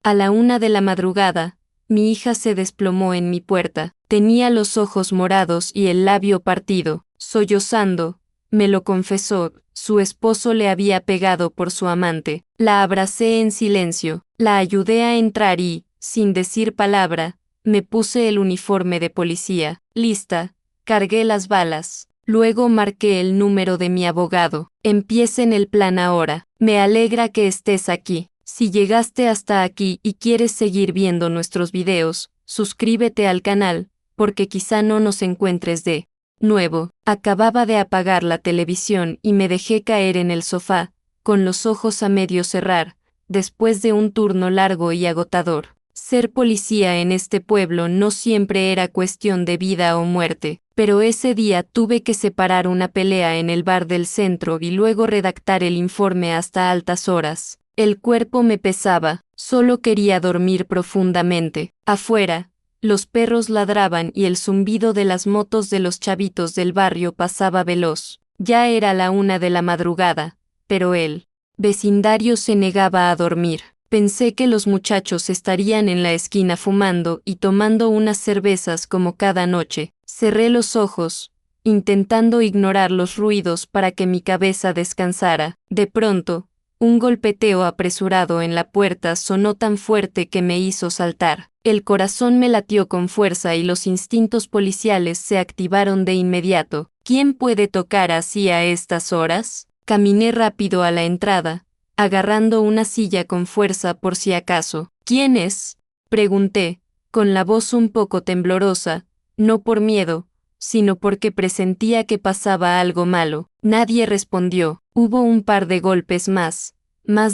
A la 1 de la madrugada, mi hija se desplomó en mi puerta. Tenía los ojos morados y el labio partido. Sollozando, me lo confesó, su esposo le había pegado por su amante. La abracé en silencio, la ayudé a entrar y, sin decir palabra, me puse el uniforme de policía. Lista, cargué las balas. Luego marqué el número de mi abogado. Empiecen el plan ahora. Me alegra que estés aquí. Si llegaste hasta aquí y quieres seguir viendo nuestros videos, suscríbete al canal, porque quizá no nos encuentres de nuevo. Acababa de apagar la televisión y me dejé caer en el sofá, con los ojos a medio cerrar, después de un turno largo y agotador. Ser policía en este pueblo no siempre era cuestión de vida o muerte, pero ese día tuve que separar una pelea en el bar del centro y luego redactar el informe hasta altas horas. El cuerpo me pesaba, solo quería dormir profundamente. Afuera, los perros ladraban y el zumbido de las motos de los chavitos del barrio pasaba veloz. Ya era la 1 de la madrugada, pero el vecindario se negaba a dormir. Pensé que los muchachos estarían en la esquina fumando y tomando unas cervezas como cada noche. Cerré los ojos, intentando ignorar los ruidos para que mi cabeza descansara. De pronto, un golpeteo apresurado en la puerta sonó tan fuerte que me hizo saltar. El corazón me latió con fuerza y los instintos policiales se activaron de inmediato. ¿Quién puede tocar así a estas horas? Caminé rápido a la entrada, agarrando una silla con fuerza por si acaso. ¿Quién es?, pregunté, con la voz un poco temblorosa, no por miedo, sino porque presentía que pasaba algo malo. Nadie respondió. Hubo un par de golpes más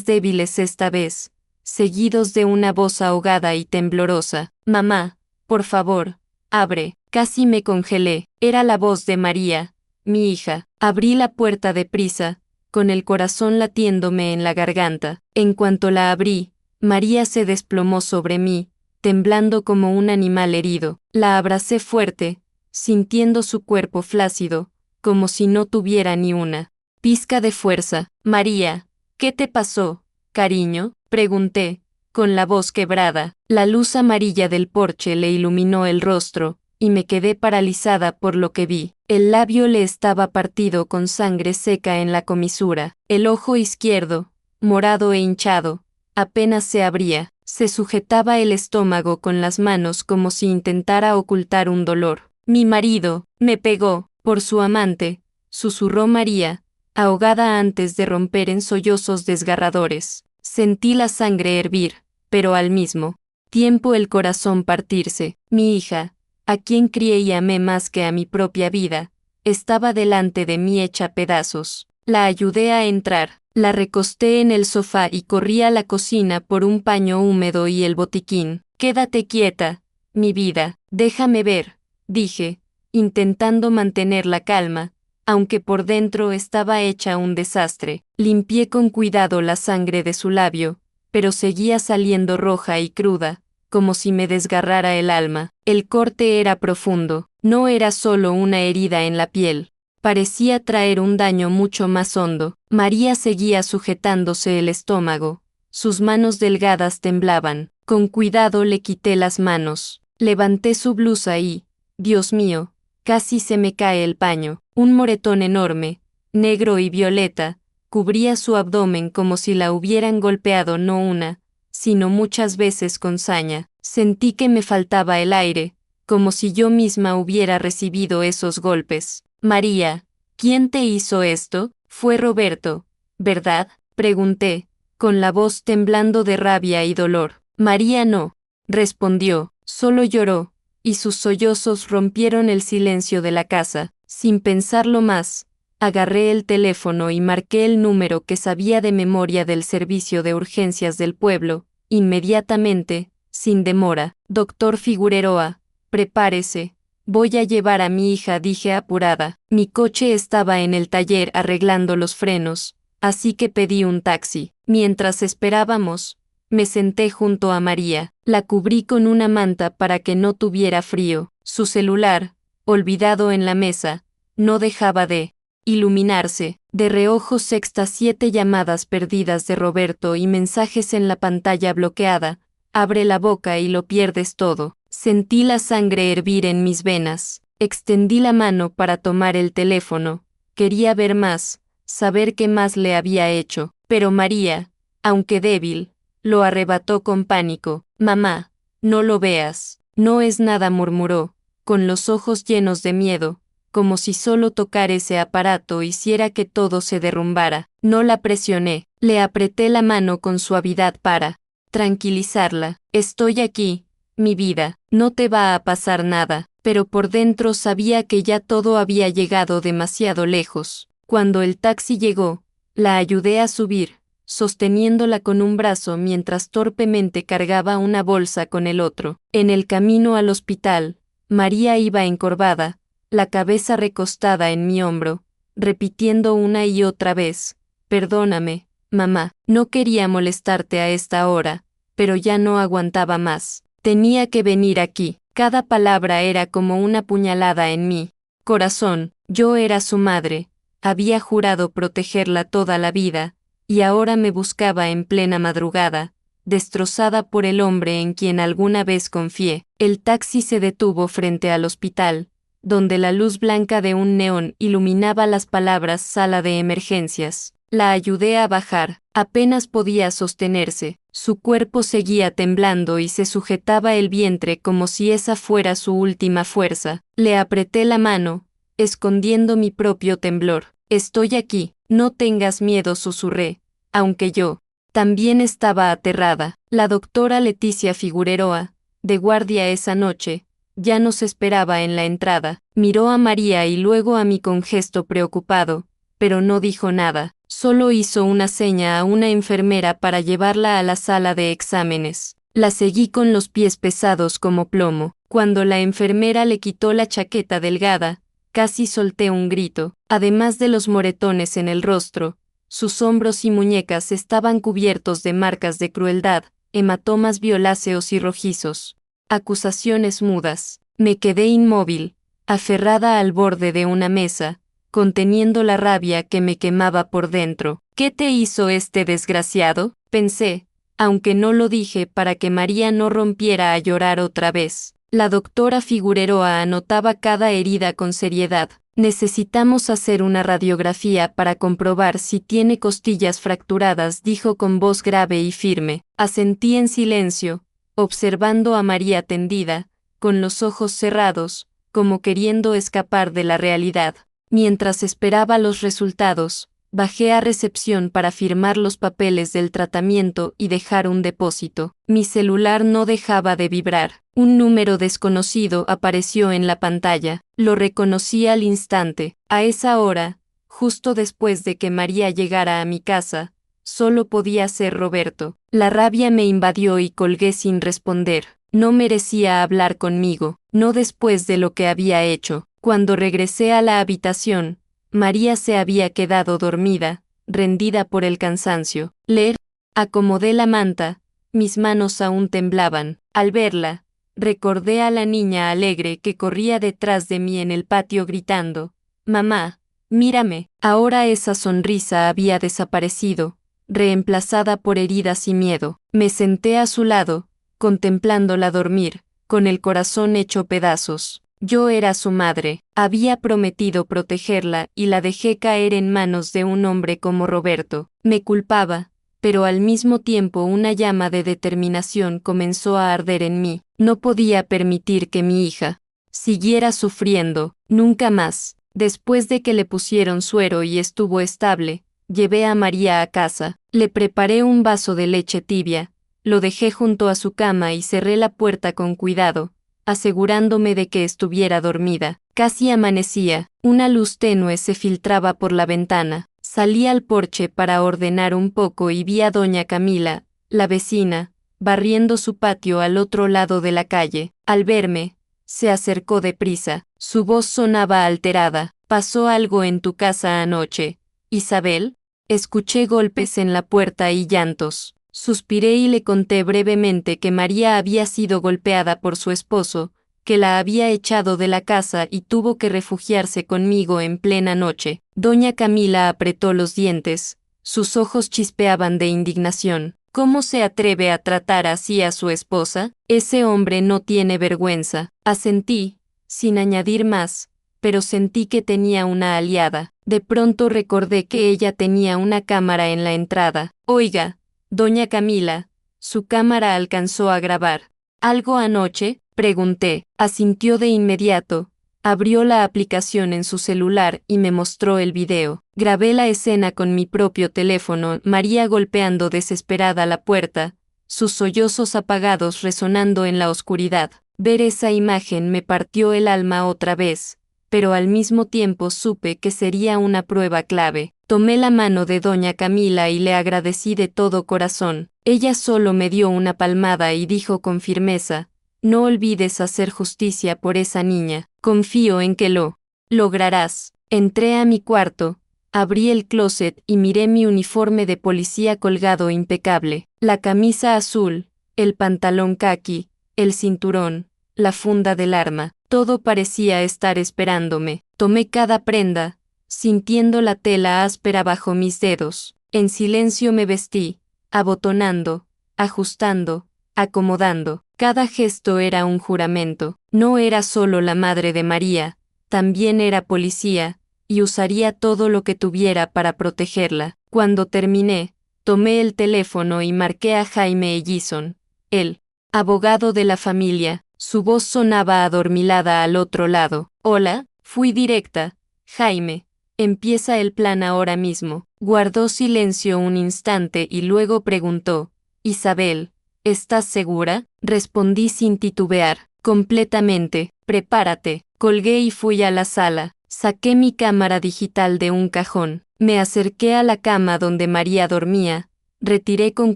débiles esta vez, seguidos de una voz ahogada y temblorosa. Mamá, por favor, abre. Casi me congelé. Era la voz de María, mi hija. Abrí la puerta deprisa, con el corazón latiéndome en la garganta. En cuanto la abrí, María se desplomó sobre mí, temblando como un animal herido. La abracé fuerte, sintiendo su cuerpo flácido, como si no tuviera ni una pizca de fuerza. María, ¿qué te pasó, cariño?, pregunté, con la voz quebrada. La luz amarilla del porche le iluminó el rostro, y me quedé paralizada por lo que vi. El labio le estaba partido con sangre seca en la comisura. El ojo izquierdo, morado e hinchado, apenas se abría. Se sujetaba el estómago con las manos como si intentara ocultar un dolor. Mi marido me pegó por su amante, susurró María, ahogada antes de romper en sollozos desgarradores. Sentí la sangre hervir, pero al mismo tiempo el corazón partirse. Mi hija, a quien crié y amé más que a mi propia vida, estaba delante de mí hecha pedazos. La ayudé a entrar, la recosté en el sofá y corrí a la cocina por un paño húmedo y el botiquín. Quédate quieta, mi vida, déjame ver, dije, intentando mantener la calma, aunque por dentro estaba hecha un desastre. Limpié con cuidado la sangre de su labio, pero seguía saliendo roja y cruda, como si me desgarrara el alma. El corte era profundo, no era solo una herida en la piel, parecía traer un daño mucho más hondo. María seguía sujetándose el estómago, sus manos delgadas temblaban. Con cuidado le quité las manos, levanté su blusa y, Dios mío, casi se me cae el paño. Un moretón enorme, negro y violeta, cubría su abdomen como si la hubieran golpeado no una, sino muchas veces con saña. Sentí que me faltaba el aire, como si yo misma hubiera recibido esos golpes. María, ¿quién te hizo esto? Fue Roberto, ¿verdad?, pregunté, con la voz temblando de rabia y dolor. María no, respondió, solo lloró, y sus sollozos rompieron el silencio de la casa. Sin pensarlo más, agarré el teléfono y marqué el número que sabía de memoria del servicio de urgencias del pueblo. Inmediatamente, sin demora. Doctor Figueroa, prepárese, voy a llevar a mi hija, dije apurada. Mi coche estaba en el taller arreglando los frenos, así que pedí un taxi. Mientras esperábamos, me senté junto a María, la cubrí con una manta para que no tuviera frío. Su celular, olvidado en la mesa, no dejaba de iluminarse. De reojo sexta 7 llamadas perdidas de Roberto y mensajes en la pantalla bloqueada, Abre la boca y lo pierdes todo. Sentí la sangre hervir en mis venas. Extendí la mano para tomar el teléfono. Quería ver más, saber qué más le había hecho. Pero María, aunque débil, lo arrebató con pánico. Mamá, no lo veas. No es nada, murmuró, con los ojos llenos de miedo, como si solo tocar ese aparato hiciera que todo se derrumbara. No la presioné, le apreté la mano con suavidad para tranquilizarla. Estoy aquí, mi vida, no te va a pasar nada, pero por dentro sabía que ya todo había llegado demasiado lejos. Cuando el taxi llegó, la ayudé a subir, sosteniéndola con un brazo mientras torpemente cargaba una bolsa con el otro. En el camino al hospital, María iba encorvada, la cabeza recostada en mi hombro, repitiendo una y otra vez: «Perdóname, mamá, no quería molestarte a esta hora, pero ya no aguantaba más. Tenía que venir aquí». Cada palabra era como una puñalada en mi corazón. Yo era su madre, había jurado protegerla toda la vida, y ahora me buscaba en plena madrugada, destrozada por el hombre en quien alguna vez confié. El taxi se detuvo frente al hospital, donde la luz blanca de un neón iluminaba las palabras «Sala de emergencias». La ayudé a bajar, apenas podía sostenerse, su cuerpo seguía temblando y se sujetaba el vientre como si esa fuera su última fuerza. Le apreté la mano, escondiendo mi propio temblor. «Estoy aquí, no tengas miedo», susurré, aunque yo también estaba aterrada. La doctora Leticia Figueroa, de guardia esa noche, ya nos esperaba en la entrada. Miró a María y luego a mí con gesto preocupado, pero no dijo nada. Solo hizo una seña a una enfermera para llevarla a la sala de exámenes. La seguí con los pies pesados como plomo. Cuando la enfermera le quitó la chaqueta delgada, casi solté un grito. Además de los moretones en el rostro, sus hombros y muñecas estaban cubiertos de marcas de crueldad, hematomas violáceos y rojizos. Acusaciones mudas. Me quedé inmóvil, aferrada al borde de una mesa, conteniendo la rabia que me quemaba por dentro. «¿Qué te hizo este desgraciado?», pensé, aunque no lo dije para que María no rompiera a llorar otra vez. La doctora Figueroa anotaba cada herida con seriedad. «Necesitamos hacer una radiografía para comprobar si tiene costillas fracturadas», dijo con voz grave y firme. Asentí en silencio, observando a María tendida, con los ojos cerrados, como queriendo escapar de la realidad. Mientras esperaba los resultados, bajé a recepción para firmar los papeles del tratamiento y dejar un depósito. Mi celular no dejaba de vibrar. Un número desconocido apareció en la pantalla. Lo reconocí al instante. A esa hora, justo después de que María llegara a mi casa, solo podía ser Roberto. La rabia me invadió y colgué sin responder. No merecía hablar conmigo, no después de lo que había hecho. Cuando regresé a la habitación, María se había quedado dormida, rendida por el cansancio. Le acomodé la manta, mis manos aún temblaban. Al verla, recordé a la niña alegre que corría detrás de mí en el patio gritando: «Mamá, mírame». Ahora esa sonrisa había desaparecido, reemplazada por heridas y miedo. Me senté a su lado, contemplándola dormir, con el corazón hecho pedazos. Yo era su madre, había prometido protegerla y la dejé caer en manos de un hombre como Roberto. Me culpaba, pero al mismo tiempo una llama de determinación comenzó a arder en mí. No podía permitir que mi hija siguiera sufriendo, nunca más. Después de que le pusieron suero y estuvo estable, llevé a María a casa, le preparé un vaso de leche tibia, lo dejé junto a su cama y cerré la puerta con cuidado, asegurándome de que estuviera dormida. Casi amanecía, una luz tenue se filtraba por la ventana. Salí al porche para ordenar un poco y vi a doña Camila, la vecina, barriendo su patio al otro lado de la calle. Al verme, se acercó deprisa. Su voz sonaba alterada. «¿Pasó algo en tu casa anoche, Isabel?». Escuché golpes en la puerta y llantos. Suspiré y le conté brevemente que María había sido golpeada por su esposo, que la había echado de la casa y tuvo que refugiarse conmigo en plena noche. Doña Camila apretó los dientes, sus ojos chispeaban de indignación. ¿Cómo se atreve a tratar así a su esposa? Ese hombre no tiene vergüenza. Asentí, sin añadir más, pero sentí que tenía una aliada. De pronto recordé que ella tenía una cámara en la entrada. Oiga, doña Camila, su cámara alcanzó a grabar ¿algo anoche?, pregunté. Asintió de inmediato. Abrió la aplicación en su celular y me mostró el video. Grabé la escena con mi propio teléfono, María golpeando desesperada la puerta, sus sollozos apagados resonando en la oscuridad. Ver esa imagen me partió el alma otra vez, pero al mismo tiempo supe que sería una prueba clave. Tomé la mano de doña Camila y le agradecí de todo corazón. Ella solo me dio una palmada y dijo con firmeza: no olvides hacer justicia por esa niña. Confío en que lo lograrás. Entré a mi cuarto, abrí el closet y miré mi uniforme de policía colgado impecable. La camisa azul, el pantalón caqui, el cinturón, la funda del arma. Todo parecía estar esperándome. Tomé cada prenda, sintiendo la tela áspera bajo mis dedos. En silencio me vestí, abotonando, ajustando, acomodando. Cada gesto era un juramento. No era solo la madre de María, también era policía, y usaría todo lo que tuviera para protegerla. Cuando terminé, tomé el teléfono y marqué a Jaime Ellison, el abogado de la familia. Su voz sonaba adormilada al otro lado. Hola, fui directa. Jaime, empieza el plan ahora mismo. Guardó silencio un instante y luego preguntó: Isabel, ¿estás segura? Respondí sin titubear. Completamente. Prepárate. Colgué y fui a la sala. Saqué mi cámara digital de un cajón. Me acerqué a la cama donde María dormía. Retiré con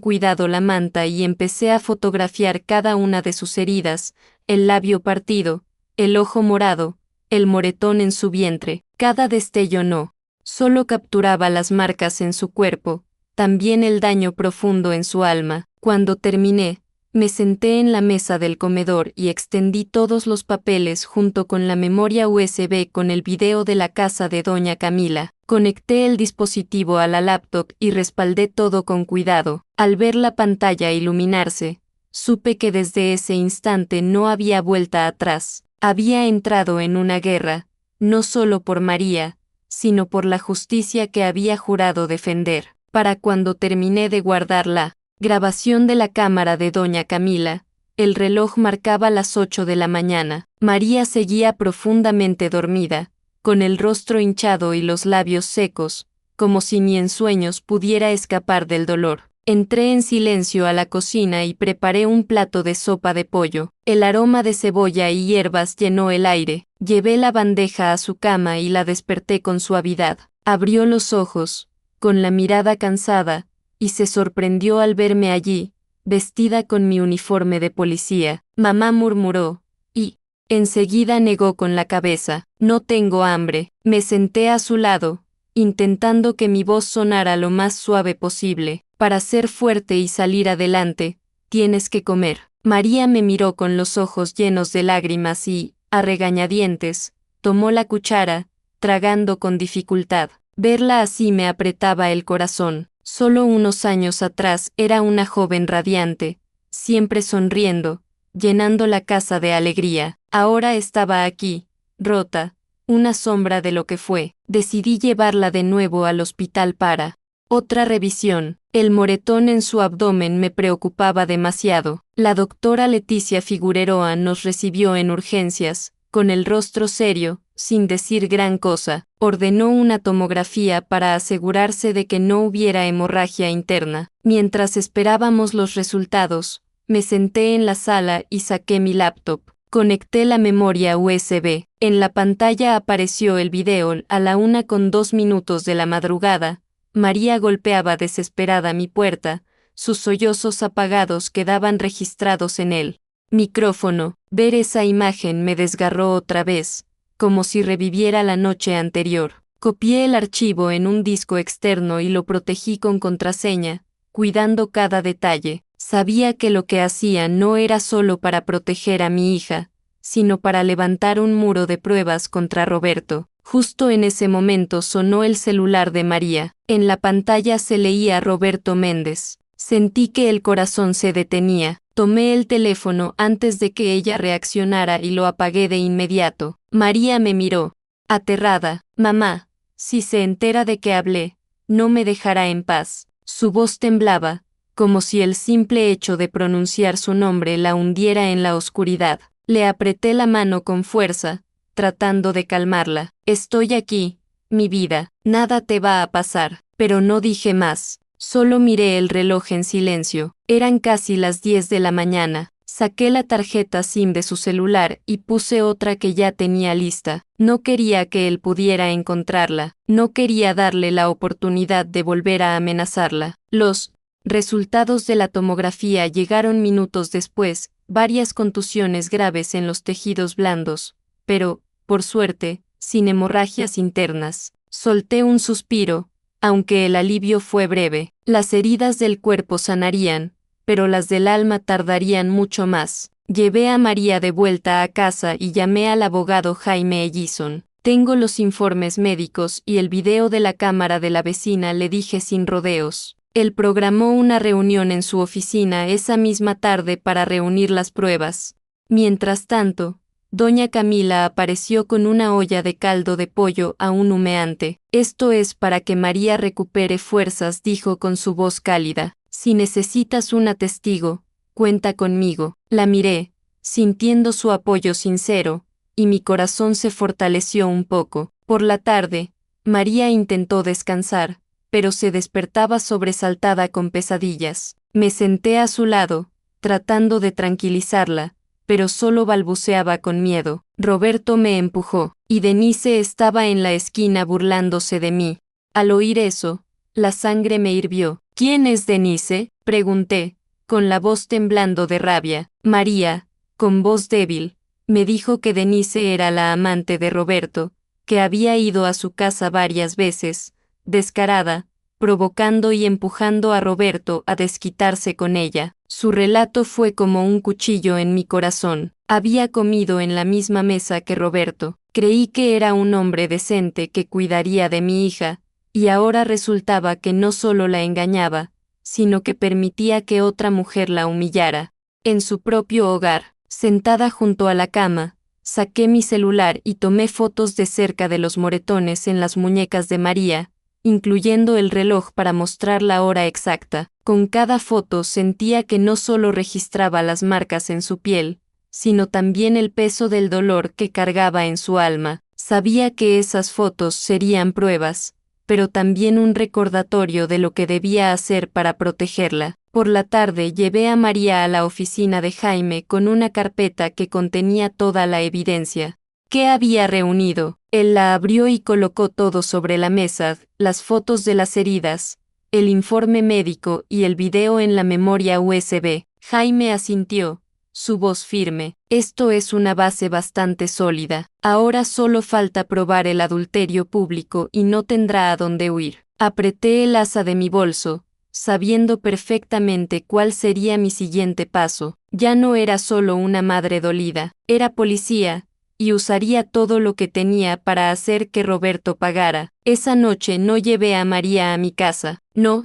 cuidado la manta y empecé a fotografiar cada una de sus heridas: el labio partido, el ojo morado, el moretón en su vientre. Cada destello no solo capturaba las marcas en su cuerpo, también el daño profundo en su alma. Cuando terminé, me senté en la mesa del comedor y extendí todos los papeles junto con la memoria USB con el video de la casa de doña Camila. Conecté el dispositivo a la laptop y respaldé todo con cuidado. Al ver la pantalla iluminarse, supe que desde ese instante no había vuelta atrás. Había entrado en una guerra, no solo por María, sino por la justicia que había jurado defender. Para cuando terminé de guardar la grabación de la cámara de doña Camila, el reloj marcaba las 8 de la mañana. María seguía profundamente dormida, con el rostro hinchado y los labios secos, como si ni en sueños pudiera escapar del dolor. Entré en silencio a la cocina y preparé un plato de sopa de pollo. El aroma de cebolla y hierbas llenó el aire. Llevé la bandeja a su cama y la desperté con suavidad. Abrió los ojos, con la mirada cansada, y se sorprendió al verme allí, vestida con mi uniforme de policía. Mamá, murmuró, y enseguida negó con la cabeza. No tengo hambre. Me senté a su lado, intentando que mi voz sonara lo más suave posible. Para ser fuerte y salir adelante, tienes que comer. María me miró con los ojos llenos de lágrimas y, a regañadientes, tomó la cuchara, tragando con dificultad. Verla así me apretaba el corazón. Solo unos años atrás era una joven radiante, siempre sonriendo, llenando la casa de alegría. Ahora estaba aquí, rota, una sombra de lo que fue. Decidí llevarla de nuevo al hospital para otra revisión. El moretón en su abdomen me preocupaba demasiado. La doctora Leticia Figueroa nos recibió en urgencias, con el rostro serio, sin decir gran cosa. Ordenó una tomografía para asegurarse de que no hubiera hemorragia interna. Mientras esperábamos los resultados, me senté en la sala y saqué mi laptop. Conecté la memoria USB. En la pantalla apareció el video. A la 1:02 de la madrugada, María golpeaba desesperada mi puerta, sus sollozos apagados quedaban registrados en el micrófono. Ver esa imagen me desgarró otra vez, como si reviviera la noche anterior. Copié el archivo en un disco externo y lo protegí con contraseña, cuidando cada detalle. Sabía que lo que hacía no era solo para proteger a mi hija, sino para levantar un muro de pruebas contra Roberto. Justo en ese momento sonó el celular de María. En la pantalla se leía Roberto Méndez. Sentí que el corazón se detenía. Tomé el teléfono antes de que ella reaccionara y lo apagué de inmediato. María me miró, aterrada. Mamá, si se entera de que hablé, no me dejará en paz. Su voz temblaba, como si el simple hecho de pronunciar su nombre la hundiera en la oscuridad. Le apreté la mano con fuerza, tratando de calmarla. Estoy aquí, mi vida, nada te va a pasar. Pero no dije más. Solo miré el reloj en silencio. Eran casi las 10 de la mañana. Saqué la tarjeta SIM de su celular y puse otra que ya tenía lista. No quería que él pudiera encontrarla. No quería darle la oportunidad de volver a amenazarla. Los resultados de la tomografía llegaron minutos después, varias contusiones graves en los tejidos blandos, pero, por suerte, sin hemorragias internas. Solté un suspiro, aunque el alivio fue breve. Las heridas del cuerpo sanarían, pero las del alma tardarían mucho más. Llevé a María de vuelta a casa y llamé al abogado Jaime Ellison. Tengo los informes médicos y el video de la cámara de la vecina, le dije sin rodeos. Él programó una reunión en su oficina esa misma tarde para reunir las pruebas. Mientras tanto, doña Camila apareció con una olla de caldo de pollo aún humeante. Esto es para que María recupere fuerzas, dijo con su voz cálida. Si necesitas una testigo, cuenta conmigo. La miré, sintiendo su apoyo sincero, y mi corazón se fortaleció un poco. Por la tarde, María intentó descansar, pero se despertaba sobresaltada con pesadillas. Me senté a su lado, tratando de tranquilizarla, pero solo balbuceaba con miedo. Roberto me empujó, y Denise estaba en la esquina burlándose de mí. Al oír eso, la sangre me hirvió. ¿Quién es Denise?, pregunté, con la voz temblando de rabia. María, con voz débil, me dijo que Denise era la amante de Roberto, que había ido a su casa varias veces, descarada, provocando y empujando a Roberto a desquitarse con ella. Su relato fue como un cuchillo en mi corazón. Había comido en la misma mesa que Roberto. Creí que era un hombre decente que cuidaría de mi hija, y ahora resultaba que no solo la engañaba, sino que permitía que otra mujer la humillara. En su propio hogar, sentada junto a la cama, saqué mi celular y tomé fotos de cerca de los moretones en las muñecas de María, incluyendo el reloj para mostrar la hora exacta. Con cada foto sentía que no solo registraba las marcas en su piel, sino también el peso del dolor que cargaba en su alma. Sabía que esas fotos serían pruebas, pero también un recordatorio de lo que debía hacer para protegerla. Por la tarde llevé a María a la oficina de Jaime con una carpeta que contenía toda la evidencia que había reunido. Él la abrió y colocó todo sobre la mesa, las fotos de las heridas, el informe médico y el video en la memoria USB. Jaime asintió, su voz firme. Esto es una base bastante sólida. Ahora solo falta probar el adulterio público y no tendrá a dónde huir. Apreté el asa de mi bolso, sabiendo perfectamente cuál sería mi siguiente paso. Ya no era solo una madre dolida, era policía, y usaría todo lo que tenía para hacer que Roberto pagara. Esa noche no llevé a María a mi casa. No,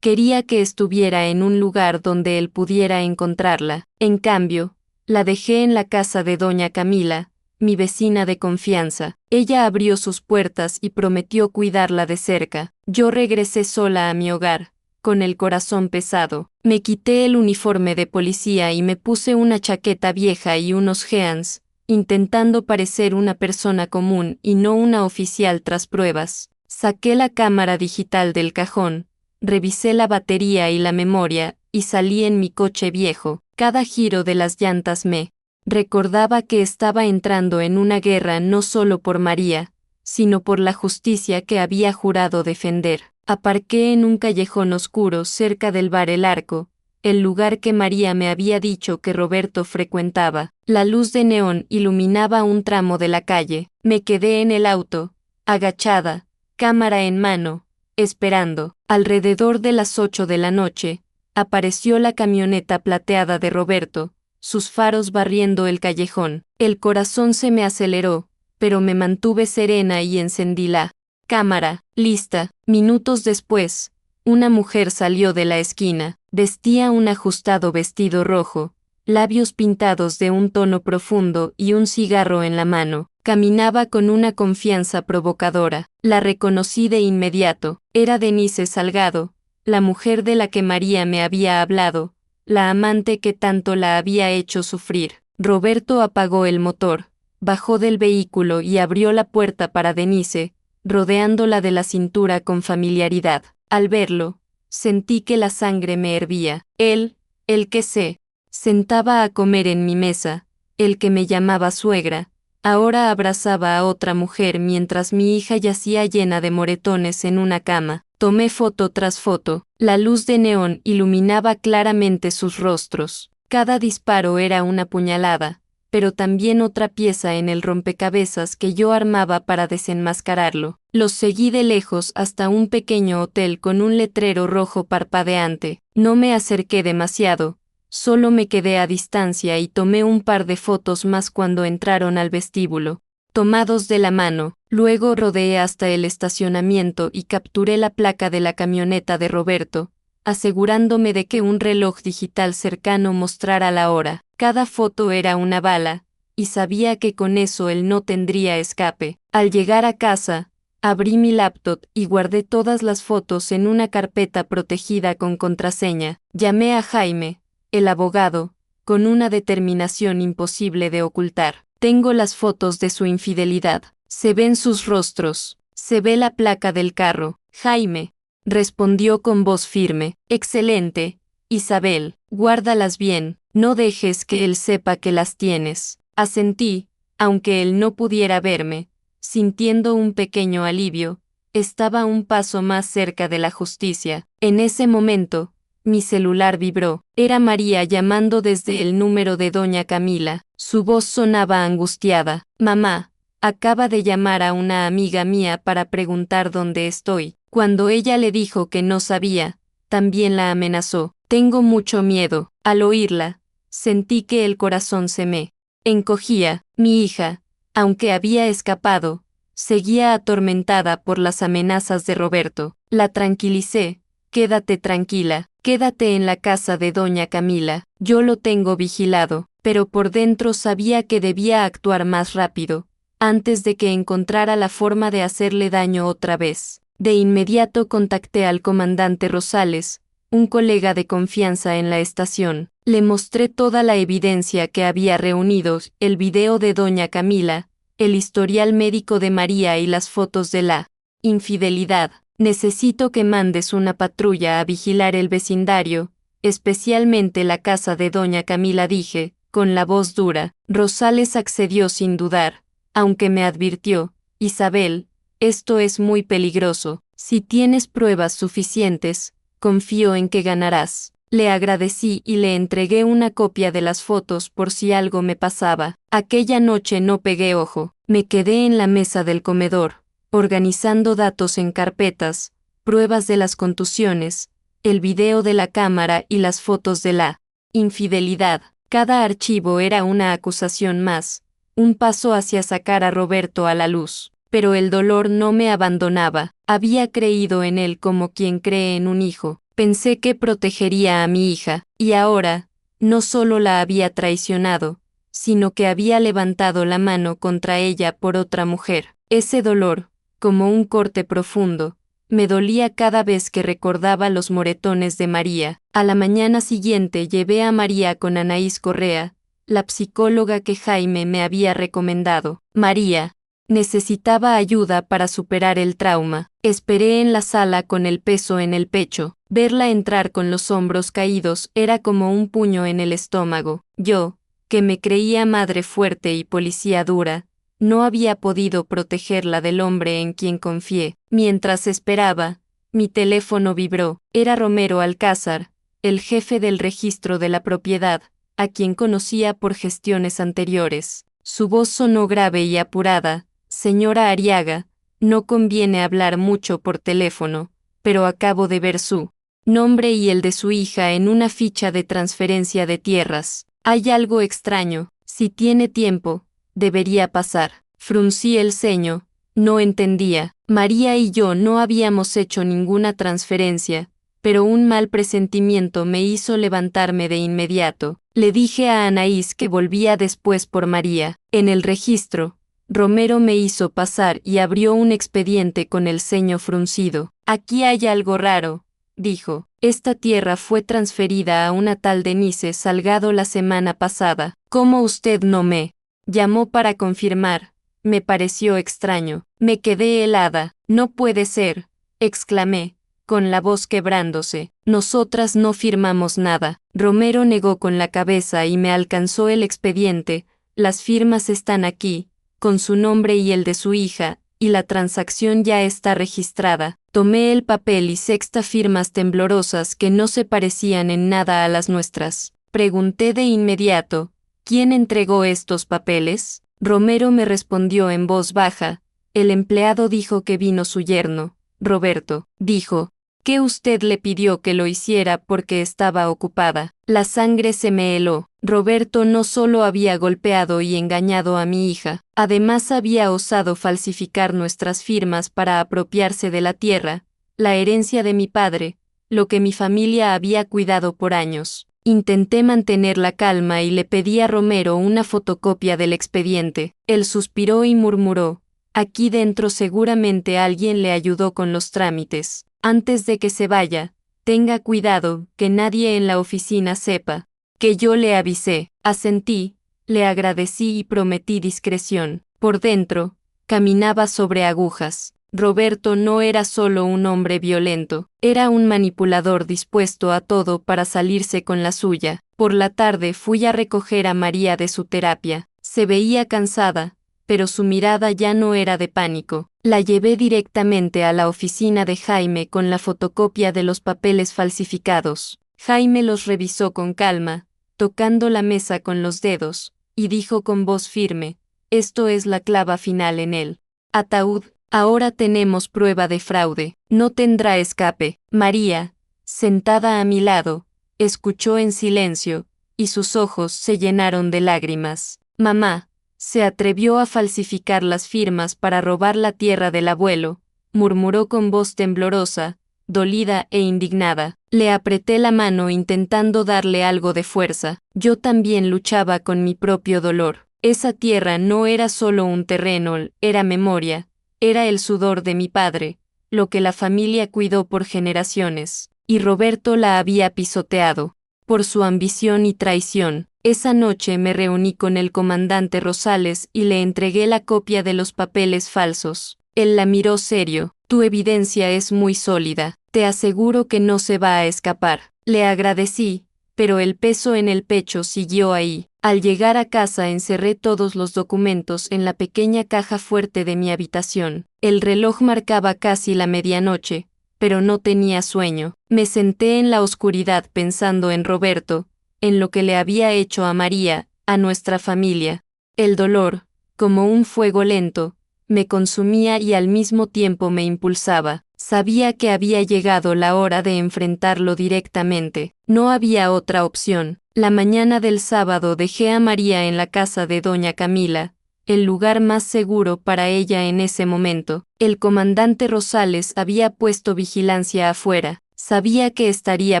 quería que estuviera en un lugar donde él pudiera encontrarla. En cambio, la dejé en la casa de doña Camila, mi vecina de confianza. Ella abrió sus puertas y prometió cuidarla de cerca. Yo regresé sola a mi hogar, con el corazón pesado. Me quité el uniforme de policía y me puse una chaqueta vieja y unos jeans, intentando parecer una persona común y no una oficial tras pruebas. Saqué la cámara digital del cajón, revisé la batería y la memoria, y salí en mi coche viejo. Cada giro de las llantas me recordaba que estaba entrando en una guerra no solo por María, sino por la justicia que había jurado defender. Aparqué en un callejón oscuro cerca del bar El Arco, el lugar que María me había dicho que Roberto frecuentaba. La luz de neón iluminaba un tramo de la calle. Me quedé en el auto, agachada, cámara en mano, esperando. Alrededor de las 8 de la noche, apareció la camioneta plateada de Roberto, sus faros barriendo el callejón. El corazón se me aceleró, pero me mantuve serena y encendí la cámara. Lista. Minutos después, Una mujer salió de la esquina. Vestía un ajustado vestido rojo, labios pintados de un tono profundo y un cigarro en la mano. Caminaba con una confianza provocadora. La reconocí de inmediato. Era Denise Salgado, la mujer de la que María me había hablado, la amante que tanto la había hecho sufrir. Roberto apagó el motor, bajó del vehículo y abrió la puerta para Denise, rodeándola de la cintura con familiaridad. Al verlo, sentí que la sangre me hervía. Él, el que se sentaba a comer en mi mesa, el que me llamaba suegra, ahora abrazaba a otra mujer mientras mi hija yacía llena de moretones en una cama. Tomé foto tras foto. La luz de neón iluminaba claramente sus rostros. Cada disparo era una puñalada, pero también otra pieza en el rompecabezas que yo armaba para desenmascararlo. Los seguí de lejos hasta un pequeño hotel con un letrero rojo parpadeante. No me acerqué demasiado, solo me quedé a distancia y tomé un par de fotos más cuando entraron al vestíbulo. Tomados de la mano, luego rodeé hasta el estacionamiento y capturé la placa de la camioneta de Roberto, asegurándome de que un reloj digital cercano mostrara la hora. Cada foto era una bala, y sabía que con eso él no tendría escape. Al llegar a casa, abrí mi laptop y guardé todas las fotos en una carpeta protegida con contraseña. Llamé a Jaime, el abogado, con una determinación imposible de ocultar. Tengo las fotos de su infidelidad. Se ven sus rostros. Se ve la placa del carro. Jaime, respondió con voz firme. Excelente, Isabel, guárdalas bien, no dejes que él sepa que las tienes. Asentí, aunque él no pudiera verme, sintiendo un pequeño alivio. Estaba un paso más cerca de la justicia. En ese momento, mi celular vibró. Era María llamando desde el número de doña Camila. Su voz sonaba angustiada. Mamá, acaba de llamar a una amiga mía para preguntar dónde estoy. Cuando ella le dijo que no sabía, también la amenazó. Tengo mucho miedo. Al oírla, sentí que el corazón se me encogía. Mi hija, aunque había escapado, seguía atormentada por las amenazas de Roberto. La tranquilicé. Quédate tranquila. Quédate en la casa de doña Camila, yo lo tengo vigilado, pero por dentro sabía que debía actuar más rápido, antes de que encontrara la forma de hacerle daño otra vez. De inmediato contacté al comandante Rosales, un colega de confianza en la estación. Le mostré toda la evidencia que había reunido, el video de doña Camila, el historial médico de María y las fotos de la infidelidad. Necesito que mandes una patrulla a vigilar el vecindario, especialmente la casa de doña Camila, dije, con la voz dura. Rosales accedió sin dudar, aunque me advirtió, Isabel, esto es muy peligroso. Si tienes pruebas suficientes, confío en que ganarás. Le agradecí y le entregué una copia de las fotos por si algo me pasaba. Aquella noche no pegué ojo, me quedé en la mesa del comedor, organizando datos en carpetas, pruebas de las contusiones, el video de la cámara y las fotos de la infidelidad. Cada archivo era una acusación más, un paso hacia sacar a Roberto a la luz. Pero el dolor no me abandonaba. Había creído en él como quien cree en un hijo. Pensé que protegería a mi hija, y ahora, no solo la había traicionado, sino que había levantado la mano contra ella por otra mujer. Ese dolor, como un corte profundo, me dolía cada vez que recordaba los moretones de María. A la mañana siguiente llevé a María con Anaís Correa, la psicóloga que Jaime me había recomendado. María necesitaba ayuda para superar el trauma. Esperé en la sala con el peso en el pecho. Verla entrar con los hombros caídos era como un puño en el estómago. Yo, que me creía madre fuerte y policía dura, no había podido protegerla del hombre en quien confié. Mientras esperaba, mi teléfono vibró. Era Romero Alcázar, el jefe del registro de la propiedad, a quien conocía por gestiones anteriores. Su voz sonó grave y apurada. Señora Arriaga, no conviene hablar mucho por teléfono, pero acabo de ver su nombre y el de su hija en una ficha de transferencia de tierras. Hay algo extraño. Si tiene tiempo, debería pasar. Fruncí el ceño. No entendía. María y yo no habíamos hecho ninguna transferencia, pero un mal presentimiento me hizo levantarme de inmediato. Le dije a Anaís que volvía después por María. En el registro, Romero me hizo pasar y abrió un expediente con el ceño fruncido. Aquí hay algo raro, dijo. Esta tierra fue transferida a una tal Denise Salgado la semana pasada. ¿Cómo usted no me llamó para confirmar? Me pareció extraño. Me quedé helada. No puede ser, exclamé, con la voz quebrándose. Nosotras no firmamos nada. Romero negó con la cabeza y me alcanzó el expediente. Las firmas están aquí, con su nombre y el de su hija, y la transacción ya está registrada. Tomé el papel y sexta firmas temblorosas que no se parecían en nada a las nuestras. Pregunté de inmediato, ¿quién entregó estos papeles? Romero me respondió en voz baja. El empleado dijo que vino su yerno, Roberto. Dijo, que usted le pidió que lo hiciera porque estaba ocupada. La sangre se me heló. Roberto no solo había golpeado y engañado a mi hija, además había osado falsificar nuestras firmas para apropiarse de la tierra, la herencia de mi padre, lo que mi familia había cuidado por años. Intenté mantener la calma y le pedí a Romero una fotocopia del expediente. Él suspiró y murmuró, aquí dentro seguramente alguien le ayudó con los trámites. Antes de que se vaya, tenga cuidado, que nadie en la oficina sepa, que yo le avisé. Asentí, le agradecí y prometí discreción. Por dentro, caminaba sobre agujas. Roberto no era solo un hombre violento, era un manipulador dispuesto a todo para salirse con la suya. Por la tarde fui a recoger a María de su terapia. Se veía cansada, pero su mirada ya no era de pánico. La llevé directamente a la oficina de Jaime con la fotocopia de los papeles falsificados. Jaime los revisó con calma, tocando la mesa con los dedos, y dijo con voz firme, esto es la clava final en el ataúd. Ahora tenemos prueba de fraude, no tendrá escape. María, sentada a mi lado, escuchó en silencio, y sus ojos se llenaron de lágrimas. Mamá, se atrevió a falsificar las firmas para robar la tierra del abuelo, murmuró con voz temblorosa, dolida e indignada. Le apreté la mano intentando darle algo de fuerza. Yo también luchaba con mi propio dolor. Esa tierra no era solo un terreno, era memoria, era el sudor de mi padre, lo que la familia cuidó por generaciones, y Roberto la había pisoteado, por su ambición y traición. Esa noche me reuní con el comandante Rosales y le entregué la copia de los papeles falsos. Él la miró serio. Tu evidencia es muy sólida. Te aseguro que no se va a escapar. Le agradecí, pero el peso en el pecho siguió ahí. Al llegar a casa encerré todos los documentos en la pequeña caja fuerte de mi habitación. El reloj marcaba casi la medianoche, pero no tenía sueño. Me senté en la oscuridad pensando en Roberto, en lo que le había hecho a María, a nuestra familia. El dolor, como un fuego lento, me consumía y al mismo tiempo me impulsaba. Sabía que había llegado la hora de enfrentarlo directamente. No había otra opción. La mañana del sábado dejé a María en la casa de doña Camila, el lugar más seguro para ella en ese momento. El comandante Rosales había puesto vigilancia afuera. Sabía que estaría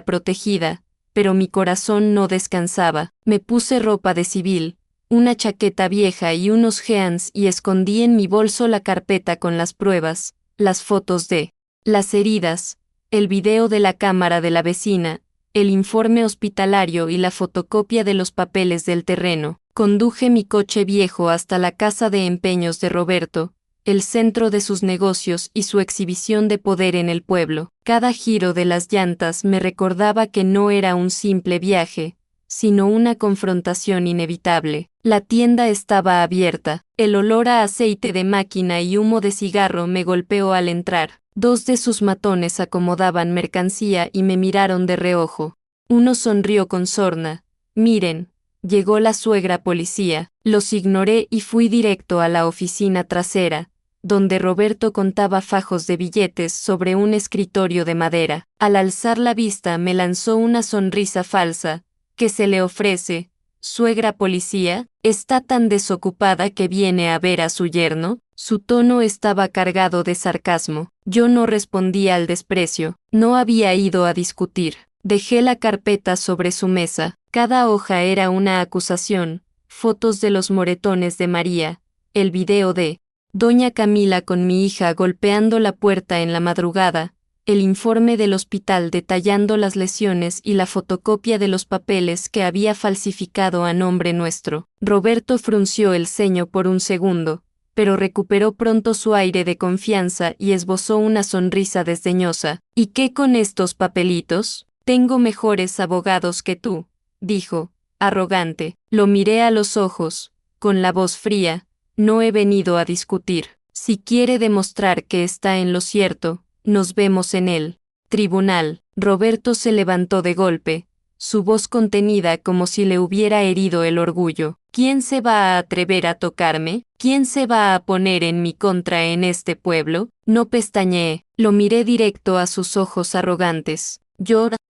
protegida, pero mi corazón no descansaba. Me puse ropa de civil, una chaqueta vieja y unos jeans y escondí en mi bolso la carpeta con las pruebas, las fotos de las heridas, el video de la cámara de la vecina, el informe hospitalario y la fotocopia de los papeles del terreno. Conduje mi coche viejo hasta la casa de empeños de Roberto, el centro de sus negocios y su exhibición de poder en el pueblo. Cada giro de las llantas me recordaba que no era un simple viaje, sino una confrontación inevitable. La tienda estaba abierta. El olor a aceite de máquina y humo de cigarro me golpeó al entrar. Dos de sus matones acomodaban mercancía y me miraron de reojo. Uno sonrió con sorna. Miren, llegó la suegra policía. Los ignoré y fui directo a la oficina trasera, donde Roberto contaba fajos de billetes sobre un escritorio de madera. Al alzar la vista me lanzó una sonrisa falsa. ¿Qué se le ofrece? suegra policía, está tan desocupada que viene a ver a su yerno. Su tono estaba cargado de sarcasmo. Yo no respondía al desprecio, no había ido a discutir. Dejé la carpeta sobre su mesa, cada hoja era una acusación, fotos de los moretones de María, el video de Doña Camila con mi hija golpeando la puerta en la madrugada, el informe del hospital detallando las lesiones y la fotocopia de los papeles que había falsificado a nombre nuestro. Roberto frunció el ceño por un segundo, pero recuperó pronto su aire de confianza y esbozó una sonrisa desdeñosa. ¿Y qué con estos papelitos? Tengo mejores abogados que tú, dijo, arrogante. Lo miré a los ojos, con la voz fría. No he venido a discutir. Si quiere demostrar que está en lo cierto, nos vemos en el tribunal. Roberto se levantó de golpe, su voz contenida como si le hubiera herido el orgullo. ¿Quién se va a atrever a tocarme? ¿Quién se va a poner en mi contra en este pueblo? No pestañeé, lo miré directo a sus ojos arrogantes.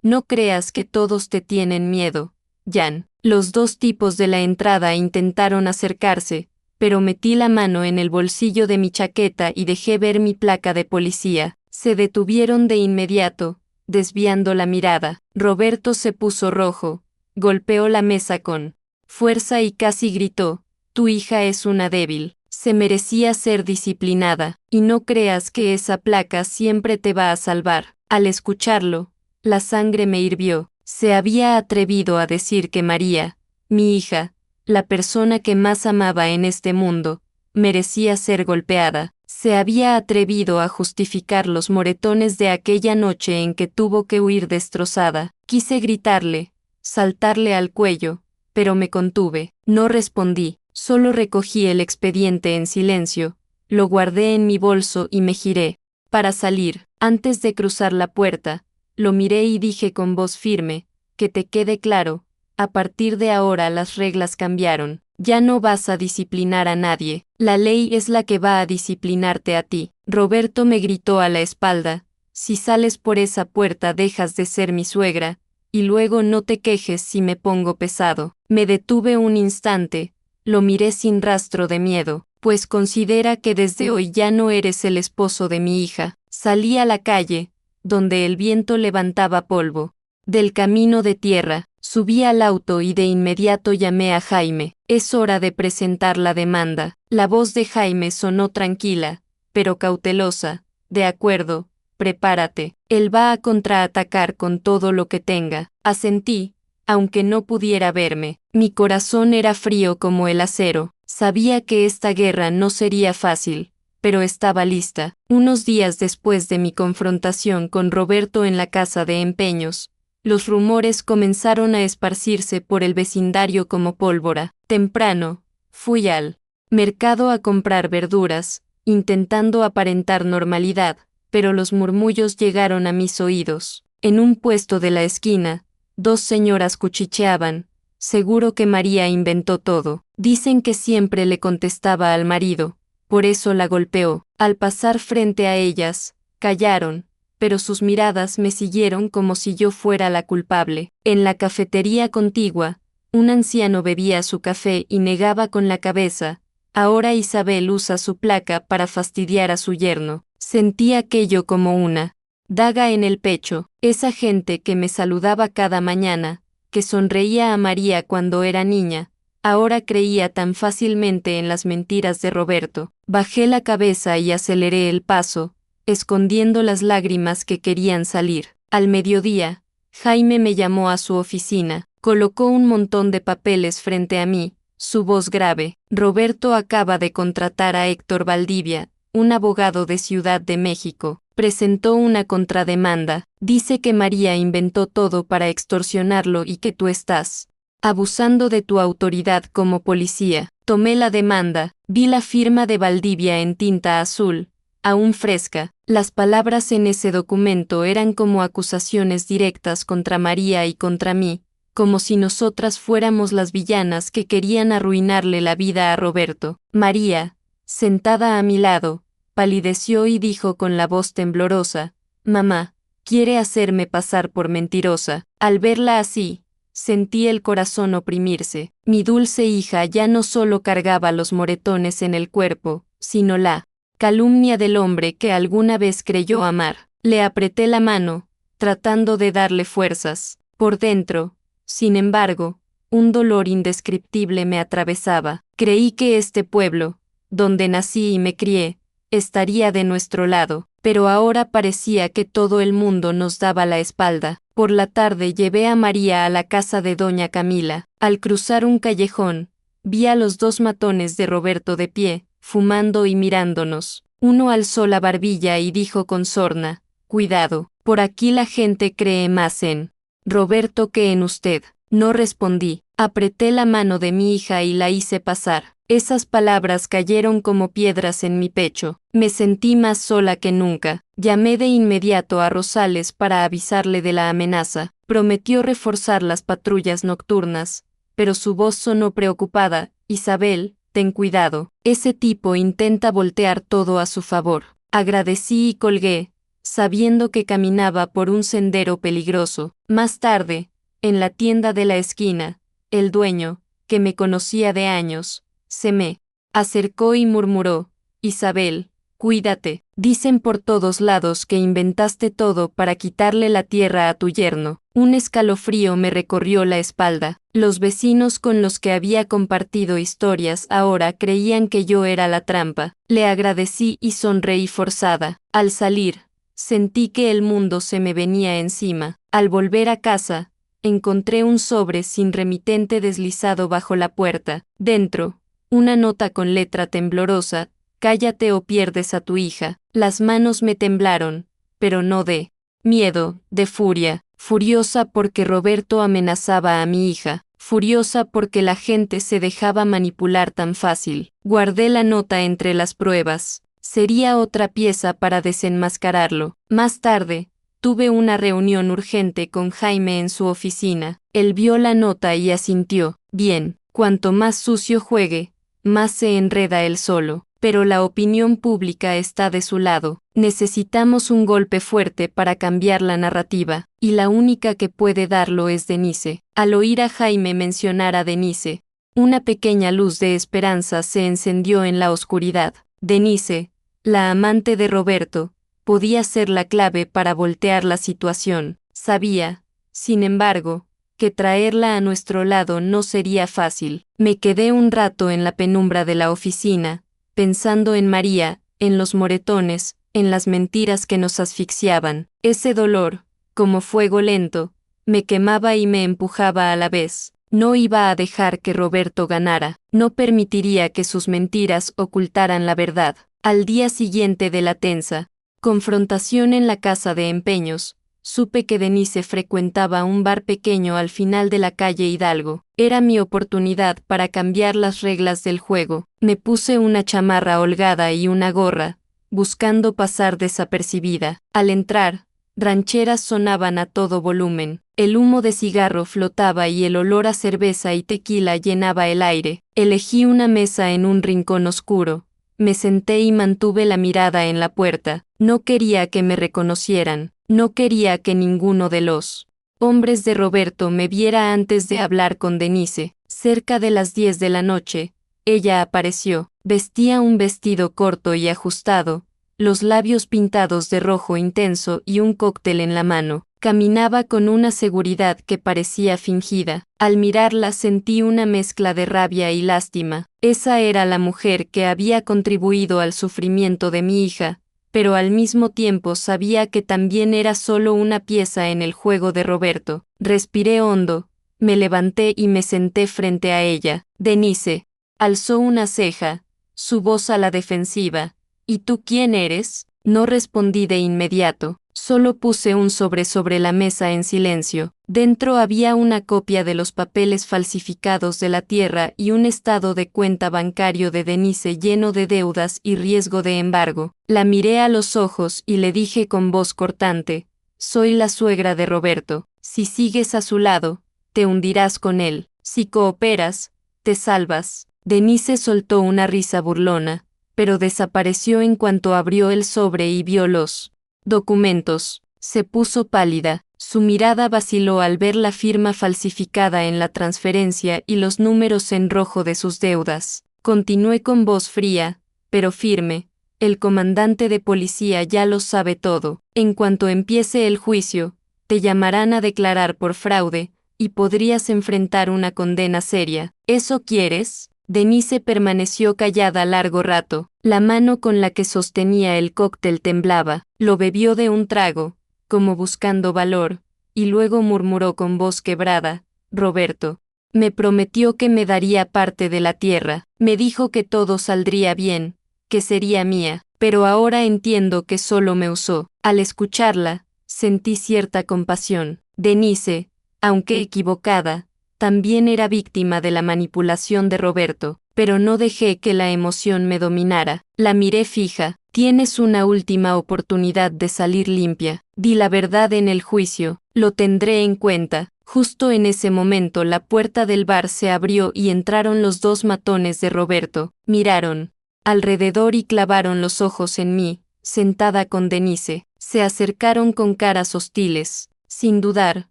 No creas que todos te tienen miedo, Jan. Los dos tipos de la entrada intentaron acercarse, pero metí la mano en el bolsillo de mi chaqueta y dejé ver mi placa de policía. Se detuvieron de inmediato, desviando la mirada. Roberto se puso rojo, golpeó la mesa con fuerza y casi gritó, tu hija es una débil, se merecía ser disciplinada, y no creas que esa placa siempre te va a salvar. Al escucharlo, la sangre me hirvió. Se había atrevido a decir que María, mi hija, la persona que más amaba en este mundo, merecía ser golpeada. Se había atrevido a justificar los moretones de aquella noche en que tuvo que huir destrozada. Quise gritarle, saltarle al cuello, pero me contuve. No respondí, solo recogí el expediente en silencio, lo guardé en mi bolso y me giré. Para salir, antes de cruzar la puerta, lo miré y dije con voz firme, que te quede claro, a partir de ahora las reglas cambiaron. Ya no vas a disciplinar a nadie, la ley es la que va a disciplinarte a ti. Roberto me gritó a la espalda, si sales por esa puerta dejas de ser mi suegra, y luego no te quejes si me pongo pesado. Me detuve un instante, lo miré sin rastro de miedo, pues considera que desde hoy ya no eres el esposo de mi hija. Salí a la calle, donde el viento levantaba polvo. Del camino de tierra, subí al auto y de inmediato llamé a Jaime. Es hora de presentar la demanda. La voz de Jaime sonó tranquila, pero cautelosa. De acuerdo, prepárate. Él va a contraatacar con todo lo que tenga. Asentí, aunque no pudiera verme. Mi corazón era frío como el acero. Sabía que esta guerra no sería fácil, pero estaba lista. Unos días después de mi confrontación con Roberto en la casa de empeños, los rumores comenzaron a esparcirse por el vecindario como pólvora. Temprano, fui al mercado a comprar verduras, intentando aparentar normalidad, pero los murmullos llegaron a mis oídos. En un puesto de la esquina, dos señoras cuchicheaban. Seguro que María inventó todo. Dicen que siempre le contestaba al marido, por eso la golpeó. Al pasar frente a ellas, callaron, pero sus miradas me siguieron como si yo fuera la culpable. En la cafetería contigua, un anciano bebía su café y negaba con la cabeza. Ahora Isabel usa su placa para fastidiar a su yerno. Sentí aquello como una daga en el pecho. Esa gente que me saludaba cada mañana, que sonreía a María cuando era niña, ahora creía tan fácilmente en las mentiras de Roberto. Bajé la cabeza y aceleré el paso, escondiendo las lágrimas que querían salir. Al mediodía, Jaime me llamó a su oficina, colocó un montón de papeles frente a mí, su voz grave. Roberto acaba de contratar a Héctor Valdivia, un abogado de Ciudad de México. Presentó una contrademanda, dice que María inventó todo para extorsionarlo y que tú estás abusando de tu autoridad como policía. Tomé la demanda, vi la firma de Valdivia en tinta azul, aún fresca. Las palabras en ese documento eran como acusaciones directas contra María y contra mí, como si nosotras fuéramos las villanas que querían arruinarle la vida a Roberto. María, sentada a mi lado, palideció y dijo con la voz temblorosa, «Mamá, quiere hacerme pasar por mentirosa». Al verla así, Sentí el corazón oprimirse. Mi dulce hija ya no solo cargaba los moretones en el cuerpo, sino la calumnia del hombre que alguna vez creyó amar. Le apreté la mano, tratando de darle fuerzas. Por dentro, sin embargo, un dolor indescriptible me atravesaba. Creí que este pueblo, donde nací y me crié, estaría de nuestro lado, pero ahora parecía que todo el mundo nos daba la espalda. Por la tarde llevé a María a la casa de doña Camila. Al cruzar un callejón, vi a los dos matones de Roberto de pie, fumando y mirándonos. Uno alzó la barbilla y dijo con sorna: «Cuidado, por aquí la gente cree más en Roberto que en usted». No respondí. Apreté la mano de mi hija y la hice pasar. Esas palabras cayeron como piedras en mi pecho. Me sentí más sola que nunca. Llamé de inmediato a Rosales para avisarle de la amenaza. Prometió reforzar las patrullas nocturnas, pero su voz sonó preocupada. «Isabel, ten cuidado. Ese tipo intenta voltear todo a su favor». Agradecí y colgué, sabiendo que caminaba por un sendero peligroso. Más tarde, en la tienda de la esquina, el dueño, que me conocía de años, se me acercó y murmuró: «Isabel, cuídate. Dicen por todos lados que inventaste todo para quitarle la tierra a tu yerno». Un escalofrío me recorrió la espalda. Los vecinos con los que había compartido historias ahora creían que yo era la trampa. Le agradecí y sonreí forzada. Al salir, sentí que el mundo se me venía encima. Al volver a casa, encontré un sobre sin remitente deslizado bajo la puerta. Dentro, una nota con letra temblorosa: «Cállate o pierdes a tu hija». Las manos me temblaron, pero no de miedo, de furia. Furiosa porque Roberto amenazaba a mi hija. Furiosa porque la gente se dejaba manipular tan fácil. Guardé la nota entre las pruebas. Sería otra pieza para desenmascararlo. Más tarde, tuve una reunión urgente con Jaime en su oficina. Él vio la nota y asintió: «Bien, cuanto más sucio juegue, más se enreda él solo». Pero la opinión pública está de su lado. Necesitamos un golpe fuerte para cambiar la narrativa, y la única que puede darlo es Denise. Al oír a Jaime mencionar a Denise, una pequeña luz de esperanza se encendió en la oscuridad. Denise, la amante de Roberto, podía ser la clave para voltear la situación. Sabía, sin embargo, que traerla a nuestro lado no sería fácil. Me quedé un rato en la penumbra de la oficina, pensando en María, en los moretones, en las mentiras que nos asfixiaban. Ese dolor, como fuego lento, me quemaba y me empujaba a la vez. No iba a dejar que Roberto ganara. No permitiría que sus mentiras ocultaran la verdad. Al día siguiente de la tensa confrontación en la casa de empeños, supe que Denise frecuentaba un bar pequeño al final de la calle Hidalgo. Era mi oportunidad para cambiar las reglas del juego. Me puse una chamarra holgada y una gorra, buscando pasar desapercibida. Al entrar, rancheras sonaban a todo volumen. El humo de cigarro flotaba y el olor a cerveza y tequila llenaba el aire. Elegí una mesa en un rincón oscuro. Me senté y mantuve la mirada en la puerta. No quería que me reconocieran. No quería que ninguno de los hombres de Roberto me viera antes de hablar con Denise. Cerca de las 10 de la noche, ella apareció. Vestía un vestido corto y ajustado, los labios pintados de rojo intenso y un cóctel en la mano. Caminaba con una seguridad que parecía fingida. Al mirarla sentí una mezcla de rabia y lástima. Esa era la mujer que había contribuido al sufrimiento de mi hija, pero al mismo tiempo sabía que también era solo una pieza en el juego de Roberto. Respiré hondo, me levanté y me senté frente a ella. Denise alzó una ceja, su voz a la defensiva. ¿Y tú quién eres? No respondí de inmediato, solo puse un sobre la mesa en silencio. Dentro había una copia de los papeles falsificados de la tierra y un estado de cuenta bancario de Denise lleno de deudas y riesgo de embargo. La miré a los ojos y le dije con voz cortante: «Soy la suegra de Roberto. Si sigues a su lado, te hundirás con él. Si cooperas, te salvas». Denise soltó una risa burlona, pero desapareció en cuanto abrió el sobre y vio los documentos. Se puso pálida, Su mirada vaciló al ver la firma falsificada en la transferencia y los números en rojo de sus deudas. Continué con voz fría, pero firme. El comandante de policía ya lo sabe todo. En cuanto empiece el juicio, te llamarán a declarar por fraude, y podrías enfrentar una condena seria. ¿Eso quieres? Denise permaneció callada largo rato. La mano con la que sostenía el cóctel temblaba. Lo bebió de un trago, como buscando valor, y luego murmuró con voz quebrada: Roberto. Me prometió que me daría parte de la tierra. Me dijo que todo saldría bien, que sería mía, pero ahora entiendo que solo me usó. Al escucharla, sentí cierta compasión. Denise, aunque equivocada, también era víctima de la manipulación de Roberto, pero no dejé que la emoción me dominara. La miré fija. Tienes una última oportunidad de salir limpia. Di la verdad en el juicio, lo tendré en cuenta. Justo en ese momento la puerta del bar se abrió y entraron los dos matones de Roberto. Miraron alrededor y clavaron los ojos en mí, sentada con Denise. Se acercaron con caras hostiles. Sin dudar,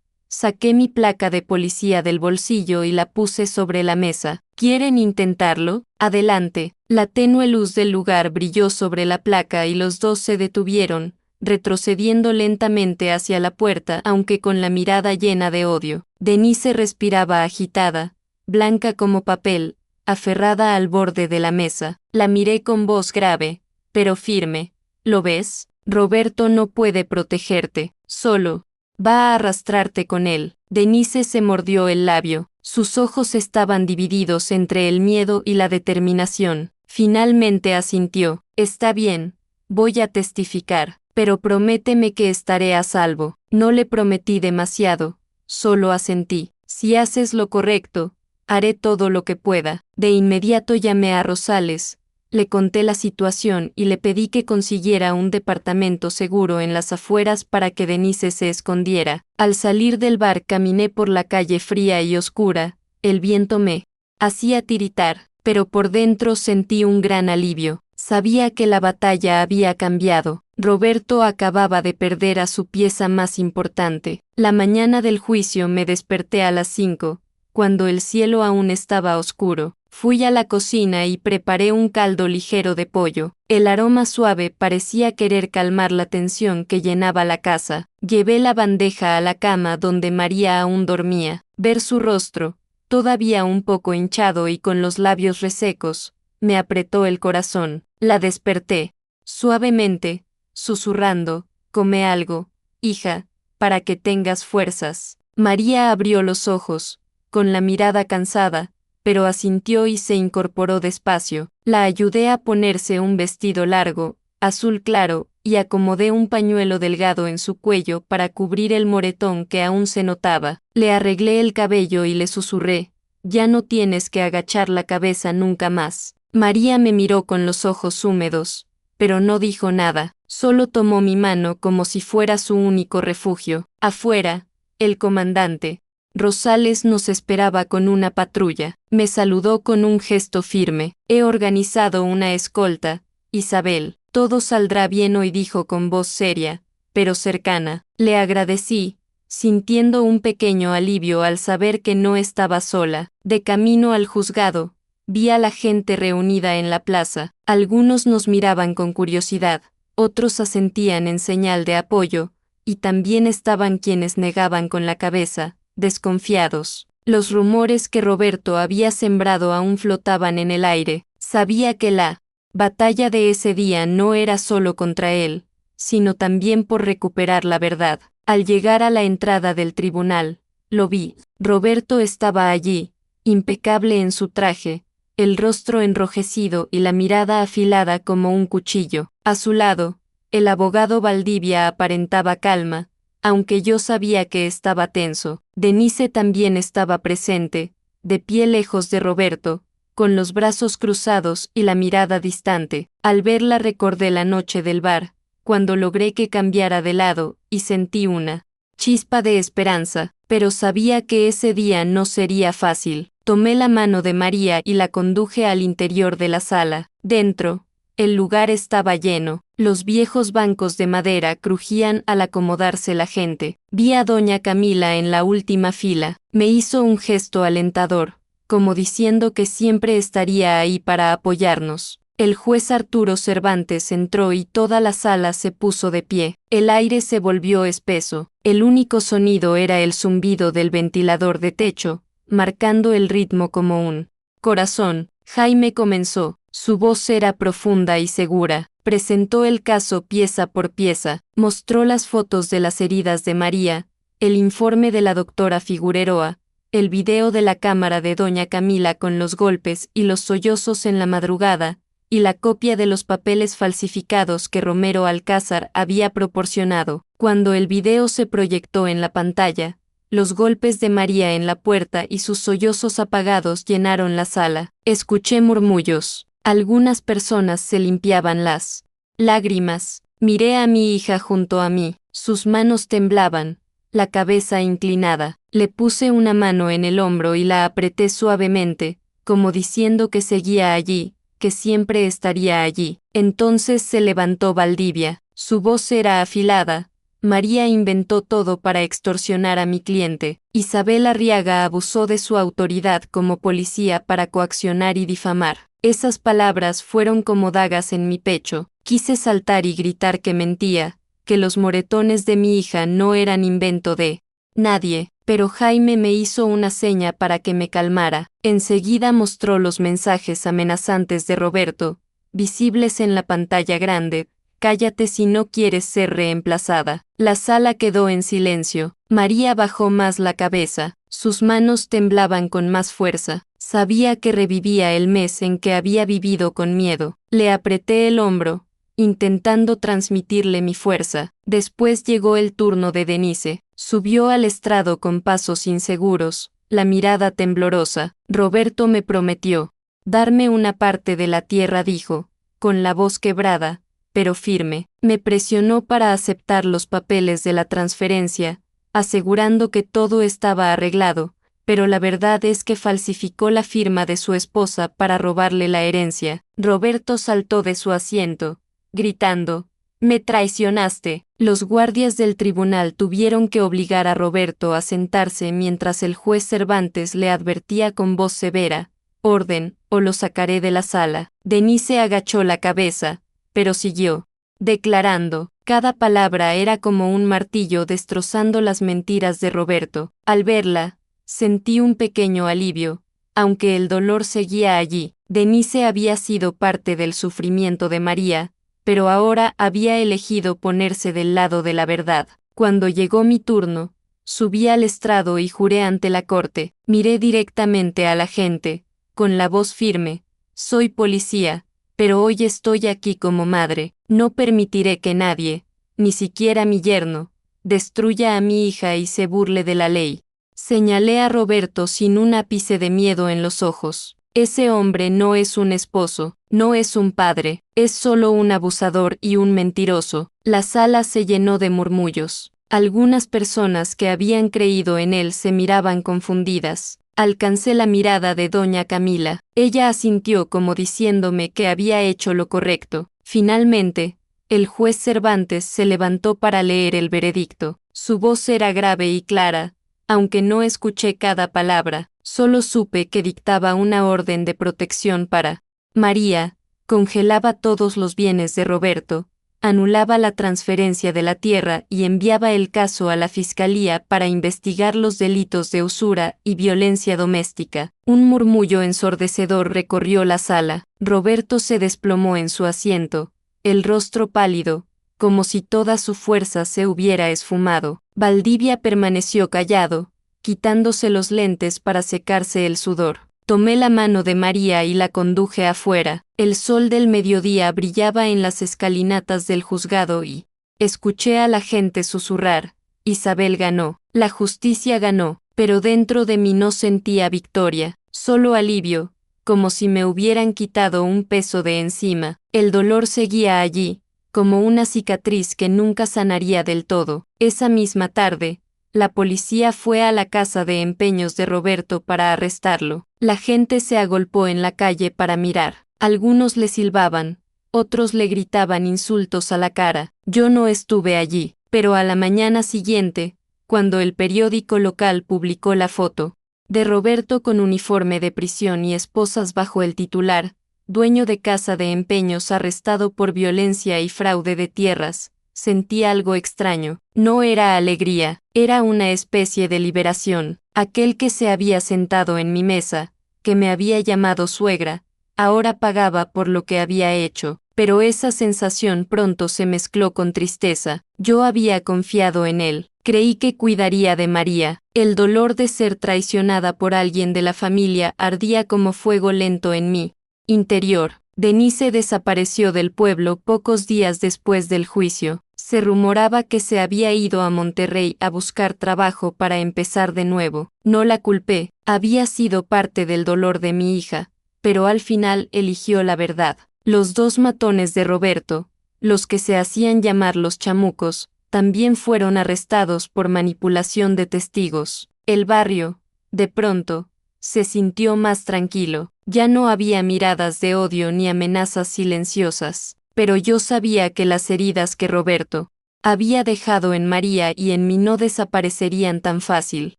saqué mi placa de policía del bolsillo y la puse sobre la mesa. ¿Quieren intentarlo? Adelante. La tenue luz del lugar brilló sobre la placa y los dos se detuvieron, retrocediendo lentamente hacia la puerta, aunque con la mirada llena de odio. Denise respiraba agitada, blanca como papel, aferrada al borde de la mesa. La miré con voz grave, pero firme. ¿Lo ves? Roberto no puede protegerte, solo va a arrastrarte con él. Denise se mordió el labio. Sus ojos estaban divididos entre el miedo y la determinación. Finalmente asintió. Está bien, voy a testificar, pero prométeme que estaré a salvo. No le prometí demasiado, solo asentí. Si haces lo correcto, haré todo lo que pueda. De inmediato llamé a Rosales. Le conté la situación y le pedí que consiguiera un departamento seguro en las afueras para que Denise se escondiera. Al salir del bar caminé por la calle fría y oscura. El viento me hacía tiritar, pero por dentro sentí un gran alivio. Sabía que la batalla había cambiado. Roberto acababa de perder a su pieza más importante. La mañana del juicio me desperté a las 5, cuando el cielo aún estaba oscuro. Fui a la cocina y preparé un caldo ligero de pollo. El aroma suave parecía querer calmar la tensión que llenaba la casa. Llevé la bandeja a la cama donde María aún dormía. Ver su rostro, todavía un poco hinchado y con los labios resecos, me apretó el corazón. La desperté, suavemente, susurrando: come algo, hija, para que tengas fuerzas. María abrió los ojos, con la mirada cansada, pero asintió y se incorporó despacio. La ayudé a ponerse un vestido largo, azul claro, y acomodé un pañuelo delgado en su cuello para cubrir el moretón que aún se notaba. Le arreglé el cabello y le susurré: ya no tienes que agachar la cabeza nunca más. María me miró con los ojos húmedos, pero no dijo nada, solo tomó mi mano como si fuera su único refugio. Afuera, el comandante Rosales nos esperaba con una patrulla. Me saludó con un gesto firme. He organizado una escolta, Isabel. Todo saldrá bien hoy, dijo con voz seria, pero cercana. Le agradecí, sintiendo un pequeño alivio al saber que no estaba sola. De camino al juzgado, vi a la gente reunida en la plaza. Algunos nos miraban con curiosidad, otros asentían en señal de apoyo, y también estaban quienes negaban con la cabeza, desconfiados. Los rumores que Roberto había sembrado aún flotaban en el aire. Sabía que la batalla de ese día no era solo contra él, sino también por recuperar la verdad. Al llegar a la entrada del tribunal, lo vi. Roberto estaba allí, impecable en su traje, el rostro enrojecido y la mirada afilada como un cuchillo. A su lado, el abogado Valdivia aparentaba calma, aunque yo sabía que estaba tenso. Denise también estaba presente, de pie lejos de Roberto, con los brazos cruzados y la mirada distante. Al verla recordé la noche del bar, cuando logré que cambiara de lado, y sentí una chispa de esperanza, pero sabía que ese día no sería fácil. Tomé la mano de María y la conduje al interior de la sala. Dentro, El lugar estaba lleno. Los viejos bancos de madera crujían al acomodarse la gente. Vi a doña Camila en la última fila. Me hizo un gesto alentador, como diciendo que siempre estaría ahí para apoyarnos. El juez Arturo Cervantes entró y toda la sala se puso de pie. El aire se volvió espeso. El único sonido era el zumbido del ventilador de techo, marcando el ritmo como un corazón. Jaime comenzó. Su voz era profunda y segura. Presentó el caso pieza por pieza, mostró las fotos de las heridas de María, el informe de la doctora Figueroa, el video de la cámara de doña Camila con los golpes y los sollozos en la madrugada, y la copia de los papeles falsificados que Romero Alcázar había proporcionado. Cuando el video se proyectó en la pantalla, los golpes de María en la puerta y sus sollozos apagados llenaron la sala. Escuché murmullos. Algunas personas se limpiaban las lágrimas. Miré a mi hija junto a mí. Sus manos temblaban, la cabeza inclinada. Le puse una mano en el hombro y la apreté suavemente, como diciendo que seguía allí, que siempre estaría allí. Entonces se levantó Valdivia. Su voz era afilada. María inventó todo para extorsionar a mi cliente. Isabel Arriaga abusó de su autoridad como policía para coaccionar y difamar. Esas palabras fueron como dagas en mi pecho. Quise saltar y gritar que mentía, que los moretones de mi hija no eran invento de nadie, pero Jaime me hizo una seña para que me calmara. Enseguida mostró los mensajes amenazantes de Roberto, visibles en la pantalla grande. Cállate si no quieres ser reemplazada. La sala quedó en silencio. María bajó más la cabeza. Sus manos temblaban con más fuerza. Sabía que revivía el mes en que había vivido con miedo. Le apreté el hombro, intentando transmitirle mi fuerza. Después llegó el turno de Denise. Subió al estrado con pasos inseguros, la mirada temblorosa. Roberto me prometió darme una parte de la tierra, dijo, con la voz quebrada, pero firme. Me presionó para aceptar los papeles de la transferencia, asegurando que todo estaba arreglado, pero la verdad es que falsificó la firma de su esposa para robarle la herencia. Roberto saltó de su asiento, gritando, «¡Me traicionaste!». Los guardias del tribunal tuvieron que obligar a Roberto a sentarse mientras el juez Cervantes le advertía con voz severa, «Orden, o lo sacaré de la sala». Denise agachó la cabeza, pero siguió, declarando. Cada palabra era como un martillo destrozando las mentiras de Roberto. Al verla, sentí un pequeño alivio, aunque el dolor seguía allí. Denise había sido parte del sufrimiento de María, pero ahora había elegido ponerse del lado de la verdad. Cuando llegó mi turno, subí al estrado y juré ante la corte. Miré directamente a la gente, con la voz firme, «Soy policía, pero hoy estoy aquí como madre. No permitiré que nadie, ni siquiera mi yerno, destruya a mi hija y se burle de la ley». Señalé a Roberto sin un ápice de miedo en los ojos. Ese hombre no es un esposo, no es un padre, es solo un abusador y un mentiroso. La sala se llenó de murmullos. Algunas personas que habían creído en él se miraban confundidas. Alcancé la mirada de doña Camila. Ella asintió como diciéndome que había hecho lo correcto. Finalmente, el juez Cervantes se levantó para leer el veredicto. Su voz era grave y clara, aunque no escuché cada palabra. Solo supe que dictaba una orden de protección para María, congelaba todos los bienes de Roberto, anulaba la transferencia de la tierra y enviaba el caso a la fiscalía para investigar los delitos de usura y violencia doméstica. Un murmullo ensordecedor recorrió la sala. Roberto se desplomó en su asiento, el rostro pálido, como si toda su fuerza se hubiera esfumado. Valdivia permaneció callado, quitándose los lentes para secarse el sudor. Tomé la mano de María y la conduje afuera. El sol del mediodía brillaba en las escalinatas del juzgado y escuché a la gente susurrar, «Isabel ganó, la justicia ganó», pero dentro de mí no sentía victoria, solo alivio, como si me hubieran quitado un peso de encima. El dolor seguía allí, como una cicatriz que nunca sanaría del todo. Esa misma tarde, la policía fue a la casa de empeños de Roberto para arrestarlo. La gente se agolpó en la calle para mirar. Algunos le silbaban, otros le gritaban insultos a la cara. Yo no estuve allí, pero a la mañana siguiente, cuando el periódico local publicó la foto de Roberto con uniforme de prisión y esposas bajo el titular, dueño de casa de empeños arrestado por violencia y fraude de tierras, sentí algo extraño. No era alegría, era una especie de liberación. Aquel que se había sentado en mi mesa, que me había llamado suegra, ahora pagaba por lo que había hecho, pero esa sensación pronto se mezcló con tristeza. Yo había confiado en él, creí que cuidaría de María. El dolor de ser traicionada por alguien de la familia ardía como fuego lento en mi interior. Denise desapareció del pueblo pocos días después del juicio. Se rumoraba que se había ido a Monterrey a buscar trabajo para empezar de nuevo. No la culpé, había sido parte del dolor de mi hija, pero al final eligió la verdad. Los dos matones de Roberto, los que se hacían llamar los chamucos, también fueron arrestados por manipulación de testigos. El barrio, de pronto, se sintió más tranquilo. Ya no había miradas de odio ni amenazas silenciosas, pero yo sabía que las heridas que Roberto había dejado en María y en mí no desaparecerían tan fácil.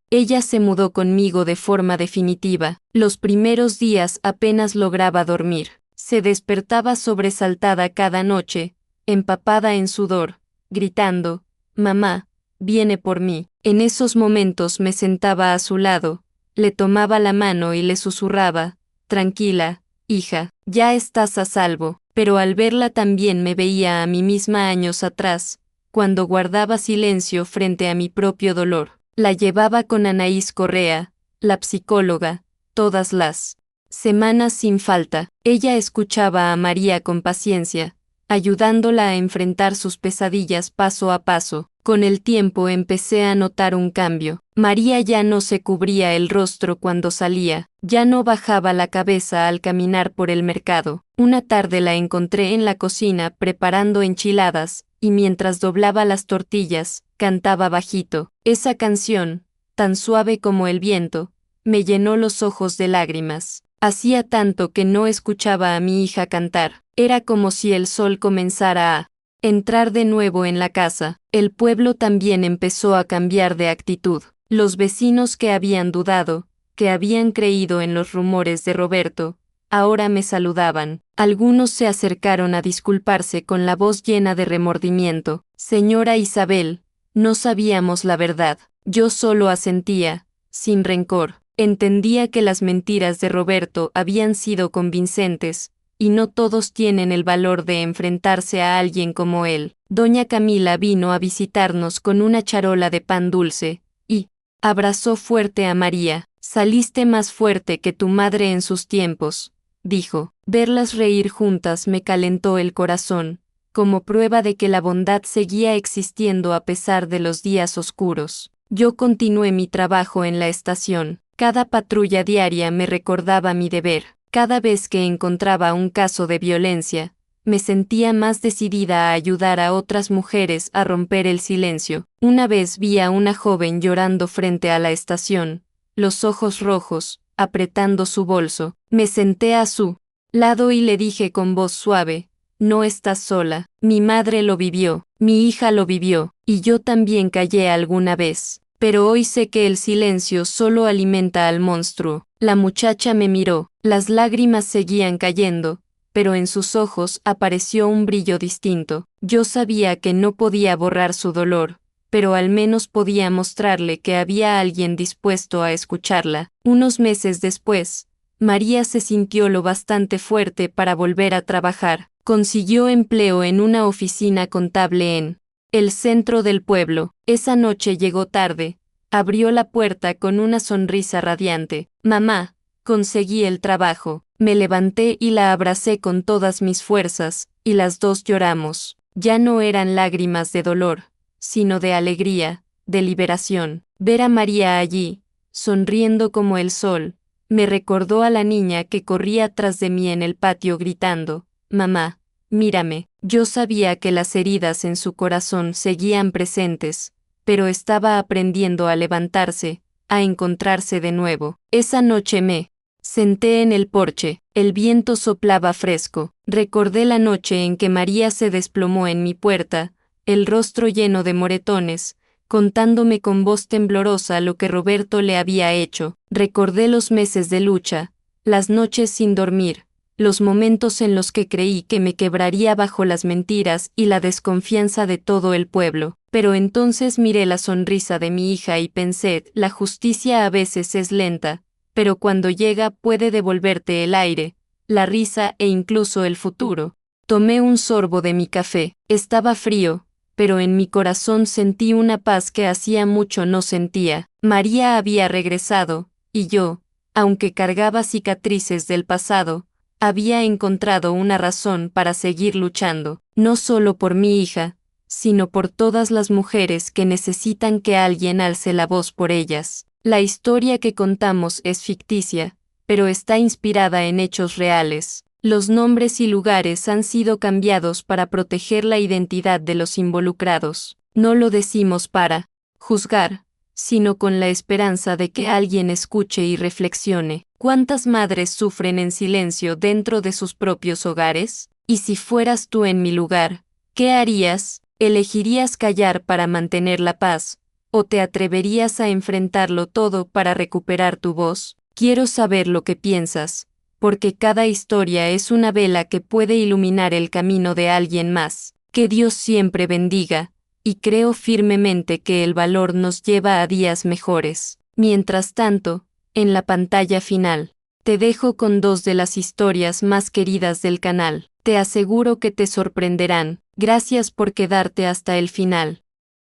Ella se mudó conmigo de forma definitiva. Los primeros días apenas lograba dormir. Se despertaba sobresaltada cada noche, empapada en sudor, gritando, «Mamá, viene por mí». En esos momentos me sentaba a su lado, le tomaba la mano y le susurraba, «Tranquila, hija, ya estás a salvo». Pero al verla también me veía a mí misma años atrás, cuando guardaba silencio frente a mi propio dolor. La llevaba con Anaís Correa, la psicóloga, todas las semanas sin falta. Ella escuchaba a María con paciencia, ayudándola a enfrentar sus pesadillas paso a paso. Con el tiempo empecé a notar un cambio. María ya no se cubría el rostro cuando salía, ya no bajaba la cabeza al caminar por el mercado. Una tarde la encontré en la cocina preparando enchiladas, y mientras doblaba las tortillas, cantaba bajito. Esa canción, tan suave como el viento, me llenó los ojos de lágrimas. Hacía tanto que no escuchaba a mi hija cantar. Era como si el sol comenzara a entrar de nuevo en la casa. El pueblo también empezó a cambiar de actitud. Los vecinos que habían dudado, que habían creído en los rumores de Roberto, ahora me saludaban. Algunos se acercaron a disculparse con la voz llena de remordimiento. «Señora Isabel, no sabíamos la verdad». Yo solo asentía, sin rencor. Entendía que las mentiras de Roberto habían sido convincentes, y no todos tienen el valor de enfrentarse a alguien como él. Doña Camila vino a visitarnos con una charola de pan dulce, y abrazó fuerte a María. «Saliste más fuerte que tu madre en sus tiempos», dijo. Verlas reír juntas me calentó el corazón, como prueba de que la bondad seguía existiendo a pesar de los días oscuros. Yo continué mi trabajo en la estación. Cada patrulla diaria me recordaba mi deber. Cada vez que encontraba un caso de violencia, me sentía más decidida a ayudar a otras mujeres a romper el silencio. Una vez vi a una joven llorando frente a la estación, los ojos rojos, apretando su bolso. Me senté a su lado y le dije con voz suave, «No estás sola, mi madre lo vivió, mi hija lo vivió, y yo también callé alguna vez. Pero hoy sé que el silencio solo alimenta al monstruo». La muchacha me miró, las lágrimas seguían cayendo, pero en sus ojos apareció un brillo distinto. Yo sabía que no podía borrar su dolor, pero al menos podía mostrarle que había alguien dispuesto a escucharla. Unos meses después, María se sintió lo bastante fuerte para volver a trabajar. Consiguió empleo en una oficina contable en el centro del pueblo. Esa noche llegó tarde. Abrió la puerta con una sonrisa radiante. «Mamá, conseguí el trabajo». Me levanté y la abracé con todas mis fuerzas, y las dos lloramos. Ya no eran lágrimas de dolor, sino de alegría, de liberación. Ver a María allí, sonriendo como el sol, me recordó a la niña que corría tras de mí en el patio gritando, «Mamá, mírame». Yo sabía que las heridas en su corazón seguían presentes, pero estaba aprendiendo a levantarse, a encontrarse de nuevo. Esa noche me Senté en el porche, el viento soplaba fresco. Recordé la noche en que María se desplomó en mi puerta, el rostro lleno de moretones, contándome con voz temblorosa lo que Roberto le había hecho. Recordé los meses de lucha, las noches sin dormir, los momentos en los que creí que me quebraría bajo las mentiras y la desconfianza de todo el pueblo. Pero entonces miré la sonrisa de mi hija y pensé, la justicia a veces es lenta, pero cuando llega puede devolverte el aire, la risa e incluso el futuro. Tomé un sorbo de mi café, estaba frío, pero en mi corazón sentí una paz que hacía mucho no sentía. María había regresado, y yo, aunque cargaba cicatrices del pasado, había encontrado una razón para seguir luchando, no solo por mi hija, sino por todas las mujeres que necesitan que alguien alce la voz por ellas. La historia que contamos es ficticia, pero está inspirada en hechos reales. Los nombres y lugares han sido cambiados para proteger la identidad de los involucrados. No lo decimos para juzgar, sino con la esperanza de que alguien escuche y reflexione. ¿Cuántas madres sufren en silencio dentro de sus propios hogares? Y si fueras tú en mi lugar, ¿qué harías? ¿Elegirías callar para mantener la paz? ¿O te atreverías a enfrentarlo todo para recuperar tu voz? Quiero saber lo que piensas, porque cada historia es una vela que puede iluminar el camino de alguien más. Que Dios siempre bendiga, y creo firmemente que el valor nos lleva a días mejores. Mientras tanto, en la pantalla final, te dejo con dos de las historias más queridas del canal. Te aseguro que te sorprenderán. Gracias por quedarte hasta el final.